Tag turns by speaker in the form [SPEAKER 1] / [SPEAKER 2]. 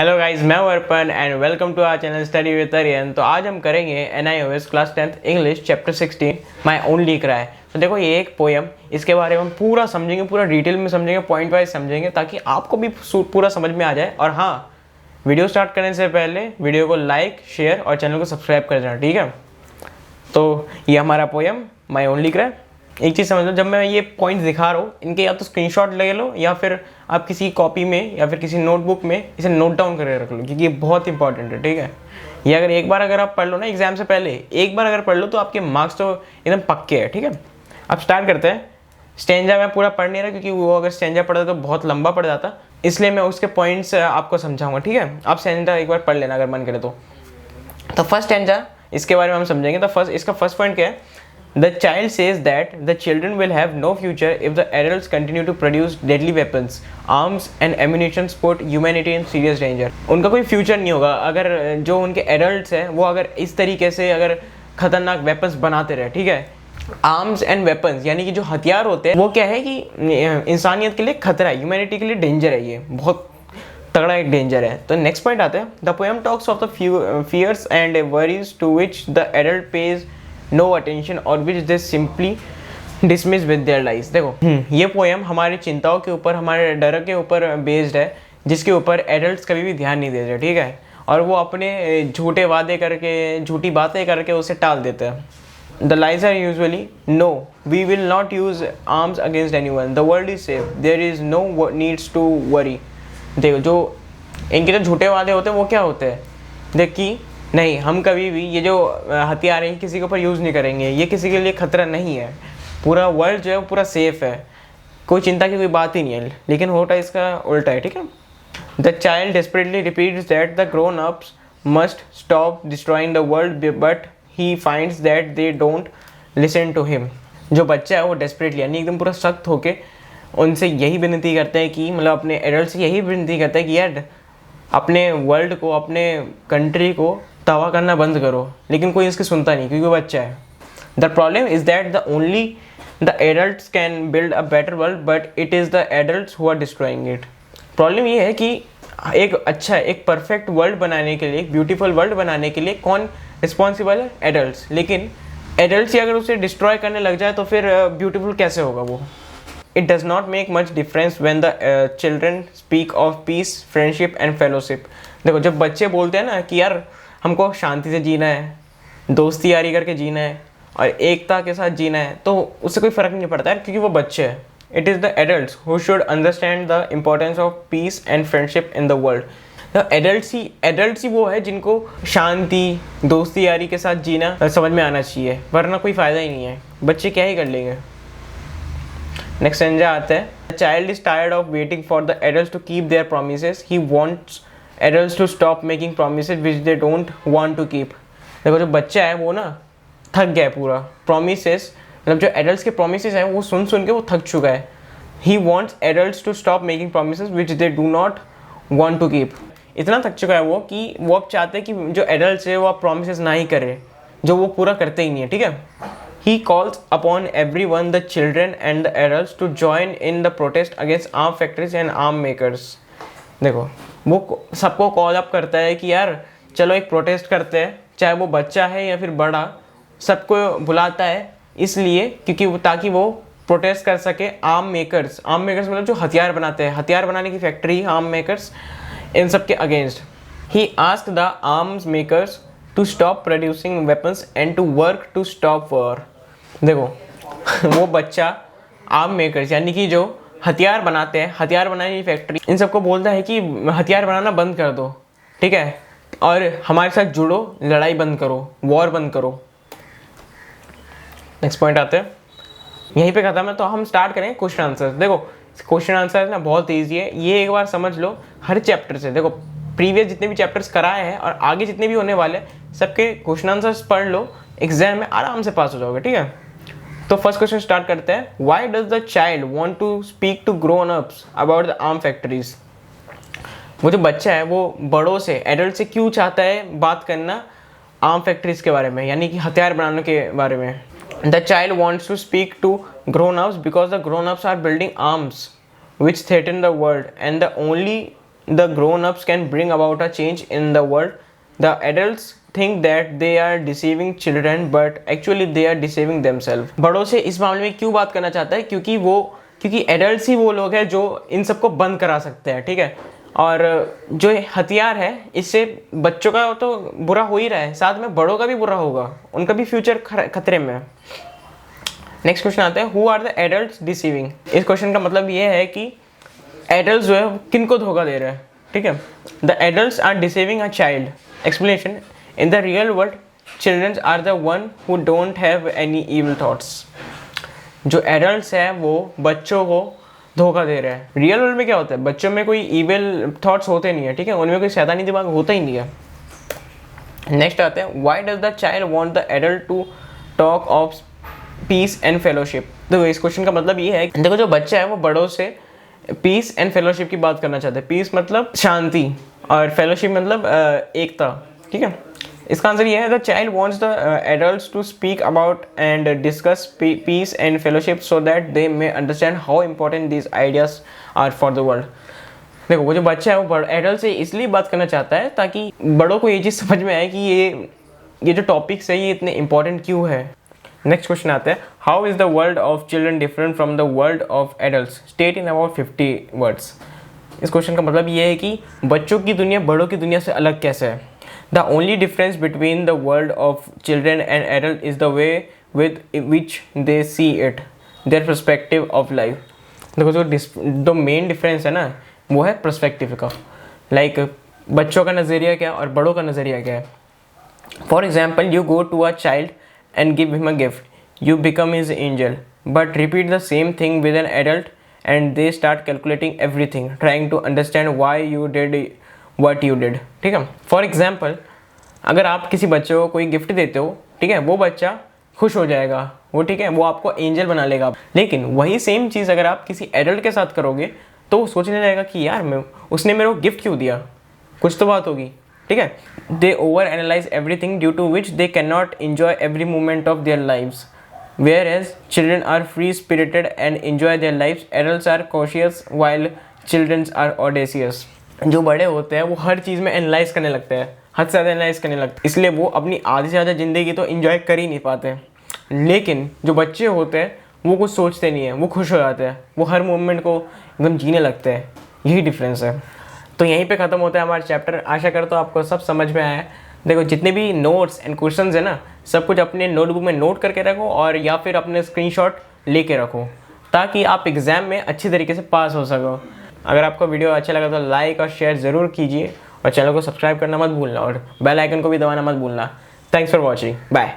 [SPEAKER 1] Hello guys, मैं Varpan and welcome to our channel study with Aryan. तो आज हम करेंगे NIOS class 10th English chapter 16 my only cry. तो देखो, ये एक पोएम, इसके बारे में हम पूरा समझेंगे, पूरा डिटेल में समझेंगे, पॉइंट वाइज समझेंगे ताकि आपको भी पूरा समझ में आ जाए। और हाँ, वीडियो स्टार्ट करने से पहले वीडियो को लाइक, शेयर और चैनल को सब्सक्राइब कर देना, ठीक है। तो ये हमारा पोएम माय ओनली क्राई। एक चीज़ समझ लो, जब मैं ये पॉइंट्स दिखा रहा हूँ, इनके या तो स्क्रीनशॉट ले लो या फिर आप किसी कॉपी में या फिर किसी नोटबुक में इसे नोट डाउन करके रख लो, क्योंकि ये बहुत इंपॉर्टेंट है, ठीक है। ये अगर एक बार अगर आप पढ़ लो ना एग्जाम से पहले, एक बार अगर पढ़ लो तो आपके मार्क्स तो एकदम पक्के हैं, ठीक है। अब स्टार्ट करते हैं। स्टेंजा मैं पूरा पढ़ नहीं रहा, क्योंकि वो अगर स्टेंजा पढ़ता तो बहुत लंबा पड़ जाता, इसलिए मैं उसके पॉइंट्स आपको समझाऊंगा, ठीक है। आप स्टेंजा एक बार पढ़ लेना अगर मन करे तो। फर्स्ट स्टेंजा, इसके बारे में हम समझेंगे। तो इसका फर्स्ट पॉइंट क्या है? The child says that the children will have no future if the adults continue to produce deadly weapons, arms and ammunition put humanity in serious danger. उनका कोई फ्यूचर नहीं होगा अगर जो उनके एडल्ट्स हैं वो अगर इस तरीके से अगर खतरनाक वेपन्स बनाते रहे, ठीक है। आर्म्स एंड वेपन्स यानी कि जो हथियार होते हैं वो क्या है कि इंसानियत के लिए खतरा है, ह्यूमैनिटी के लिए डेंजर है, ये बहुत तगड़ा एक डेंजर है। तो नेक्स्ट पॉइंट आते हैं। The poem talks of the fears and worries to which the adult pays no attention और which they simply dismiss with their life. देखो, ये पोएम हमारी चिंताओं के ऊपर, हमारे डर के ऊपर बेस्ड है, जिसके ऊपर एडल्ट्स कभी भी ध्यान नहीं देते, ठीक है। और वो अपने झूठे वादे करके, झूठी बातें करके उसे टाल देते हैं। The lies are usually no, we will not use arms against anyone, the world is safe, there is no needs to worry. देखो, जो इनके जो झूठे वादे होते हैं वो क्या होते हैं? देख कि नहीं, हम कभी भी ये जो हथियार हैं किसी के ऊपर यूज़ नहीं करेंगे, ये किसी के लिए खतरा नहीं है, पूरा वर्ल्ड जो है वो पूरा सेफ है, कोई चिंता की कोई बात ही नहीं है। लेकिन होता इसका उल्टा है, ठीक है। The child desperately repeats that the grown ups must stop destroying the world but he finds that they don't listen to him. जो बच्चा है वो डेस्परेटली यानी एकदम पूरा सख्त होके उनसे यही विनती करता है कि, मतलब अपने एडल्ट से यही विनती करता है कि यार अपने वर्ल्ड को, अपने कंट्री को तबाह करना बंद करो, लेकिन कोई इसकी सुनता नहीं क्योंकि वो बच्चा है। The problem is that the only the adults can build a better world but it is the adults who are destroying it. Problem ये है कि एक अच्छा, एक परफेक्ट वर्ल्ड बनाने के लिए, एक ब्यूटीफुल वर्ल्ड बनाने के लिए कौन रिस्पॉन्सिबल है? एडल्ट्स। लेकिन एडल्ट्स ही अगर उसे डिस्ट्रॉय करने लग जाए तो फिर ब्यूटीफुल कैसे होगा वो? It does not make much difference when the children speak of peace, friendship and fellowship. देखो, जब बच्चे बोलते हैं ना कि यार हमको शांति से जीना है, दोस्ती यारी करके जीना है और एकता के साथ जीना है, तो उससे कोई फ़र्क नहीं पड़ता है क्योंकि वो बच्चे हैं। It is the adults who should understand the importance of peace and friendship in the world. तो एडल्ट्स ही वो है जिनको शांति, दोस्ती यारी के साथ जीना समझ में आना चाहिए, वरना कोई फ़ायदा ही नहीं है, बच्चे क्या ही कर लेंगे। नेक्स्ट स्टेंजा आता है। The child is tired of waiting for the adults to keep their promises, he wants adults to stop making promises which they don't want to keep. देखो, जो बच्चा है वो ना थक गया है पूरा प्रॉमिसेस, मतलब जो एडल्ट्स के प्रॉमिसेस हैं वो सुन सुन के वो थक चुका है। He wants adults to stop making promises which they do not want to keep. इतना थक चुका है वो कि वो अब चाहते हैं कि जो एडल्ट्स है वो अब प्रॉमिसेस ना ही करे, जो वो पूरा करते ही नहीं है, ठीक है। He calls upon everyone, the children and the adults, to join in the protest against arm factories and arm makers. देखो, वो सबको कॉल अप करता है कि यार चलो एक प्रोटेस्ट करते हैं, चाहे वो बच्चा है या फिर बड़ा, सबको बुलाता है इसलिए क्योंकि ताकि वो प्रोटेस्ट कर सके आर्म मेकर्स। आर्म मेकर्स मतलब जो हथियार बनाते हैं, हथियार बनाने की फैक्ट्री, आर्म मेकर्स, इन सब के against. He asked the arms makers to stop producing weapons and to work to stop war. देखो, वो बच्चा आर्म मेकर्स यानी कि जो हथियार बनाते हैं, हथियार बनाने की फैक्ट्री, इन सबको बोलता है कि हथियार बनाना बंद कर दो, ठीक है, और हमारे साथ जुड़ो, लड़ाई बंद करो, वॉर बंद करो। नेक्स्ट पॉइंट आते हैं, यहीं पे खत्म है। तो हम स्टार्ट करें क्वेश्चन आंसर। देखो, क्वेश्चन आंसर ना बहुत ईजी है, ये एक बार समझ लो हर चैप्टर से। देखो, प्रीवियस जितने भी चैप्टर्स कराए हैं और आगे जितने भी होने वाले सबके क्वेश्चन आंसर्स पढ़ लो, एग्जाम में आराम से पास हो जाओगे, ठीक है। तो फर्स्ट क्वेश्चन स्टार्ट करते हैं। Why does the child want to speak to grown ups about the arm factories? वो जो बच्चा है वो बड़ों से, एडल्ट से क्यों चाहता है बात करना आर्म फैक्ट्रीज के बारे में, यानी कि हथियार बनाने के बारे में? The child wants to speak to grown ups because the grown ups are building arms which threaten the world and the only the grown-ups can bring about a change in the world. The adults think that they are deceiving children, but actually they are deceiving themselves. बड़ों से इस मामले में क्यों बात करना चाहता है? क्योंकि एडल्ट्स ही वो लोग हैं जो इन सबको बंद करा सकते हैं, ठीक है। और जो हथियार है, इससे बच्चों का तो बुरा हो ही रहा है, साथ में बड़ों का भी बुरा होगा, उनका भी फ्यूचर खतरे में है। नेक्स्ट क्वेश्चन आता है, who are the adults deceiving. इस क्वेश्चन का मतलब ये है कि एडल्ट्स जो है किन को धोखा दे रहे हैं, ठीक है। The adults are deceiving a child. Explanation, in the real world childrens are the one who don't have any evil thoughts. जो एडल्ट्स हैं वो बच्चों को धोखा दे रहे हैं। रियल वर्ल्ड में क्या होता है, बच्चों में कोई इविल थॉट्स होते नहीं है, ठीक है, उनमें कोई शैतानी दिमाग होता ही नहीं है। नेक्स्ट आते हैं, why does the child want the adult to talk of peace and fellowship. देखो इस क्वेश्चन का मतलब ये है, देखो जो बच्चा है वो बड़ों से पीस एंड फेलोशिप की बात करना चाहते हैं। पीस मतलब शांति और फेलोशिप मतलब एकता, ठीक है। इसका आंसर ये है, the child wants the adults to speak about and discuss peace and fellowship so that they may understand how important these ideas are for the world. देखो वो जो बच्चा है वो एडल्ट से इसलिए बात करना चाहता है ताकि बड़ों को ये चीज़ समझ में आए कि ये जो टॉपिक्स है ये इतने इंपॉर्टेंट क्यों है। नेक्स्ट क्वेश्चन आता है, how is the world of children different from the world of adults, state in about 50 words. इस क्वेश्चन का मतलब ये है कि बच्चों की दुनिया बड़ों की दुनिया से अलग कैसे है। The only difference between the world of children and adult is the way with which they see it, their perspective of life. देखो जो मेन डिफरेंस है ना वो है पर्सपेक्टिव का, लाइक बच्चों का नज़रिया क्या और बड़ों का नज़रिया क्या है। For example, you go to a child and give him a gift, you become his angel, but repeat the same thing with an adult and they start calculating everything, trying to understand why you did what you did, ठीक है। For example, अगर आप किसी बच्चे को कोई gift देते हो, ठीक है, वो बच्चा खुश हो जाएगा, वो ठीक है, वो आपको एंजल बना लेगा। लेकिन वही सेम चीज़ अगर आप किसी एडल्ट के साथ करोगे तो वो सोचने लगेगा कि यार उसने मेरे को गिफ्ट क्यों दिया, कुछ तो बात होगी, ठीक है। They over analyse everything due to which they can not enjoy every moment of their lives, whereas children are free spirited and enjoy their lives, adults are cautious while childrens are audacious. जो बड़े होते हैं वो हर चीज़ में analyse करने लगते हैं, हद से ज़्यादा एनालाइज करने लगते हैं, इसलिए वो अपनी आधी से ज़्यादा ज़िंदगी तो इन्जॉय कर ही नहीं पाते। लेकिन जो बच्चे होते हैं वो कुछ सोचते नहीं हैं, वो खुश हो जाते हैं, वो हर मोमेंट को एकदम जीने लगते हैं। यही डिफरेंस है। तो यहीं पे ख़त्म होता है हमारा चैप्टर। आशा करता हूँ आपको सब समझ में आया है। देखो जितने भी नोट्स एंड क्वेश्चंस है ना, सब कुछ अपने नोटबुक में नोट करके रखो और या फिर अपने स्क्रीनशॉट लेके रखो ताकि आप एग्ज़ाम में अच्छी तरीके से पास हो सको। अगर आपको वीडियो अच्छा लगा तो लाइक और शेयर ज़रूर कीजिए और चैनल को सब्सक्राइब करना मत भूलना और बेल आइकन को भी दबाना मत भूलना। Thanks for watching, bye.